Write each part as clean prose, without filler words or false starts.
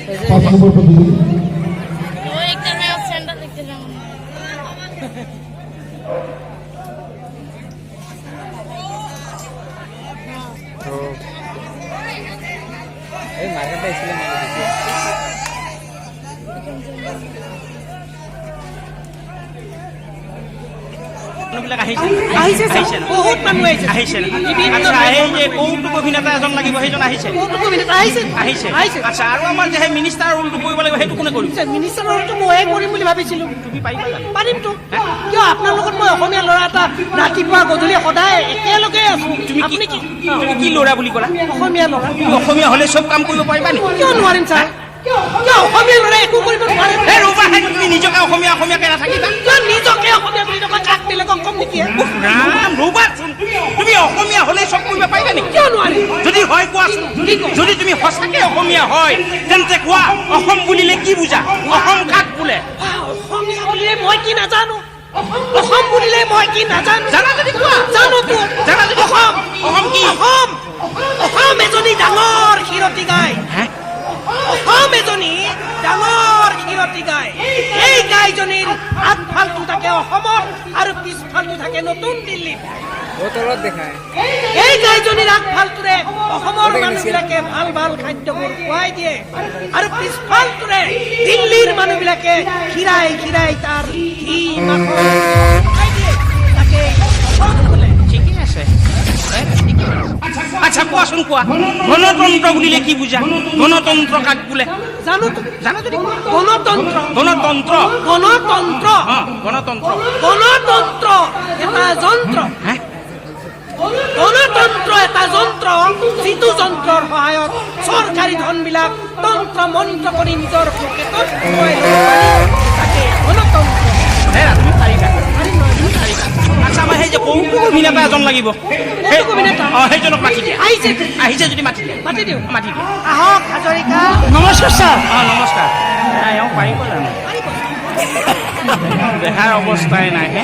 5 নম্বর প্রতিযোগী বহুত মানুহ আহিছে কৌতুক অভিনেতা এজন লাগিব সেইজন আহিছে আচ্ছা আৰু আমাৰ যে মিনিষ্টাৰ ৰোলটো কৰিব লাগিব সেইটো কোনে কৰিছে মিনিষ্টাৰ ৰোলটো ময়ে কৰিম বুলি ভাবিছিলো তুমি পাৰিবা জানো পাৰিমতো কিয় আপোনাৰ লগত মই অসমীয়া ল'ৰা এটা ৰাতিপুৱা গধূলি সদায় একেলগে আছো তুমি কি ল'ৰা বুলি ক'লা অসমীয়া ল'ৰা তুমি অসমীয়া হ'লে চব কাম কৰিব পাৰিবা নেকি কিয় নোৱাৰিম ছাৰ অসমীয়া ল'ৰা একো কৰিব নোৱাৰে তুমি নিজকে অসমীয়াকে নাথাকিবা নিজকে অসমীয়া বুলি নকয় কাক বেলেগক কম নেকি তুমি অসমীয়া হ'লে চব কৰিব পাৰিবা নেকি কিয় নোৱাৰিম যদি হয় কোৱাচোন যদি তুমি সঁচাকে অসমীয়া হয় তেন্তে কোৱা অসম বুলিলে কি বুজা অসম কাক বোলে অসমীয়া বুলিলে মই কি নাজানো অসম বুলিলে মই কি নাজানো জানা যদি কোৱা জানোতো জানা যদি অসম কি অসম এজনী ডাঙৰ ক্ষীৰতী গাই অসম এজনী ডাঙৰ ক্ষীৰতী গাই এই গাইজনীৰ আগফালটো থাকে অসমত আৰু পিছফালটো থাকে নতুন দিল্লীত এই গাইজনীৰ আগফালটোৰে অসমৰ মানুহবিলাকে ভাল ভাল খাদ্যবোৰ খুৱাই দিয়ে আৰু পিছফালটোৰে দিল্লীৰ মানুহবিলাকে খিৰাই খিৰাই তাৰ ঘি মাখন খুৱাই দিয়ে তাকে অসম বোলে ঠিকেই আছে আচ্ছা কোৱাচোন কোৱা গণতন্ত্ৰ বুলিলে কি বুজা গণতন্ত্ৰ কাক বোলে জানো যদি গণতন্ত্ৰ গণতন্ত্ৰ গণতন্ত্ৰ গণতন্ত্ৰ গণতন্ত্ৰ এটা যন্ত্ৰ গণতন্ত্ৰ এটা যন্ত্ৰ যিটো যন্ত্ৰৰ সহায়ত চৰকাৰী ধনবিলাক তন্ত্ৰ মন্ত্ৰ কৰি নিজৰ পকেটত সোমাই ল'ব পাৰি তাকে গণতন্ত্ৰ তুমি পাৰিবা আচ্ছা আমাৰ সেই যে কৌতুক অভিনেতা এজন লাগিব সেইজনক মাতি দিয়া আহিছে যদি মাতি দিয়া মাতি দিওঁ মাতি দিয়া আহক হাজৰিকা নমস্কাৰ ছাৰ নমস্কাৰ এওঁ পাৰিব জানো দেহাৰ অৱস্থাই নাই হে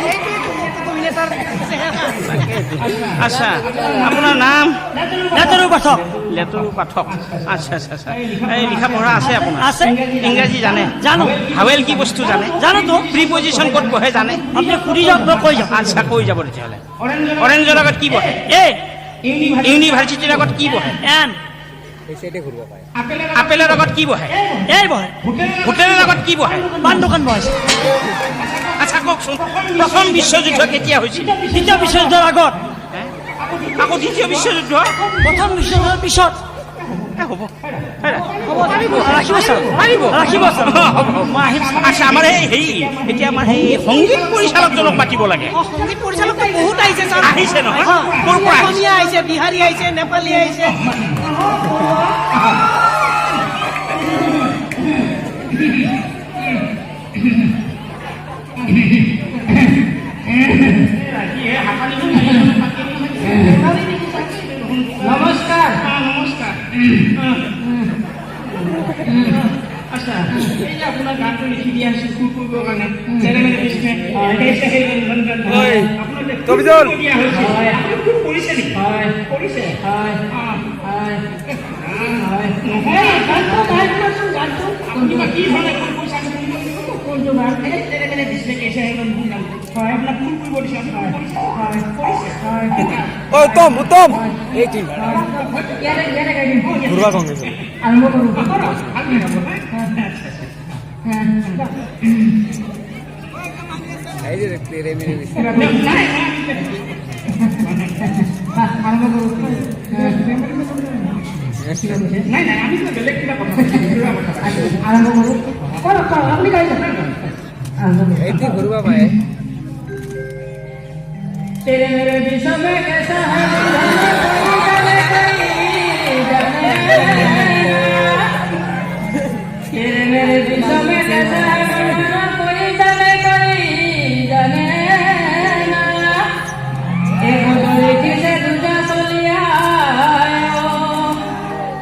আচ্ছা আপোনাৰ নাম লেতৰু পাঠক আচ্ছা এই লিখা পঢ়া আছে আপোনাৰ আছে ইংৰাজী জানে জানো হাৱেল কি বস্তু জানে জানোতো প্ৰিপজিশ্যন ক'ত বহে জানে আপুনি সুধি যাওক মই কৈ যাম আচ্ছা কৈ যাব তেতিয়াহ'লে অৰেঞ্জৰ আগত কি বহে ইউনিভাৰ্চিটিৰ আগত কি বহে এন আপেলৰ আগত কি বহে এই বহে হোটেলৰ আগত কি বহে পাণ দোকান বহাইছে আচ্ছা কওকচোন প্ৰথম বিশ্বযুদ্ধ কেতিয়া হৈছিল দ্বিতীয় বিশ্বযুদ্ধৰ আগত আকৌ দ্বিতীয় বিশ্বযুদ্ধ প্ৰথম বিশ্বযুদ্ধৰ পিছত হ'ব ৰাখিব ছাৰ ৰাখিব ছাৰ মই আহিম আচ্ছা আমাৰ হেৰি এতিয়া আমাৰ সেই সংগীত পৰিচালকজনক মাতিব লাগে সংগীত পৰিচালকটো বহুত আহিছে ছাৰ আহিছে নহয় ক'ৰ পৰা অসমীয়া আহিছে বিহাৰী আহিছে নেপালী আহিছে নমস্কাৰ আচ্ছা এই যে আপোনাৰ গানটো লিখি দিয়া আছে সুৰ কৰিবৰ কাৰণে কৰিছে নেকি কৰিছে আপুনি বা কি ধৰণে কাম কৰিছে কোনটো গান দিছিলে কেছে আপোনাক ফুল কৰিব দিছে উত্তম এইটি ঘুৰবা কংগ্ৰেস আৰম্ভ কৰোঁ এই যে তেৰে মেৰে আৰম্ভ কৰোঁ নাই আমি তো বেলেগ কিবা কথা আৰম্ভ কৰোঁ কৰক আপুনি গাই যাওক এইটি ঘুরবা পায় तेरे मेरे विश्व में कैसा है तेरे मेरे विश्व में कैसा है कोई जाने जाने ना एक दूसरे की से दूजा सोलिया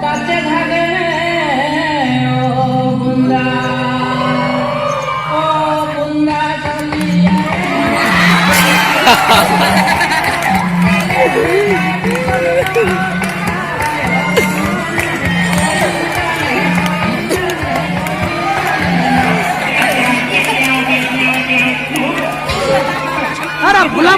काटे धागे ओ बुंदा चलिया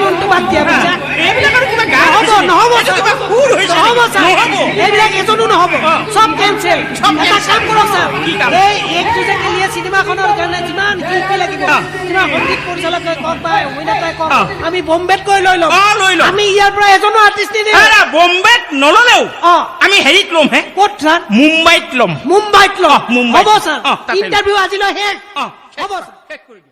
এজনটো বাদ দিয়া বুজিছা এইবিলাক আৰু কিবা গা নহ'ব নহ'ব এইটো কিবা ভুল হৈছে নহ'ব ছাৰ নহ'ব এইবিলাক এজনো নহ'ব চব কেঞ্চেল এটা কাম কৰক ছাৰ কি কাম? এই একটো যে কালিয়ে চিনেমাখনৰ কাৰণে যিমান শিল্পী লাগিব কিমান সংগীত পৰিচালকে কওক বা অভিনেতাই কওক আমি বম্বেত গৈ লৈ ল'ম লৈ ল'ম। আমি ইয়াৰ পৰা এজনো আৰ্টিষ্ট নিদিওঁ বম্বেত নললেও আমি হেৰিত ল'ম হে ক'ত ছাৰ মুম্বাইত ল'ম মুম্বাইত ল'ম মুম্বাইত। হ'ব ছাৰ তাতে ল'ম। ইণ্টাৰভিউ আজিলৈ শেষ হ'ব হ'ব ছাৰ শেষ কৰি দিম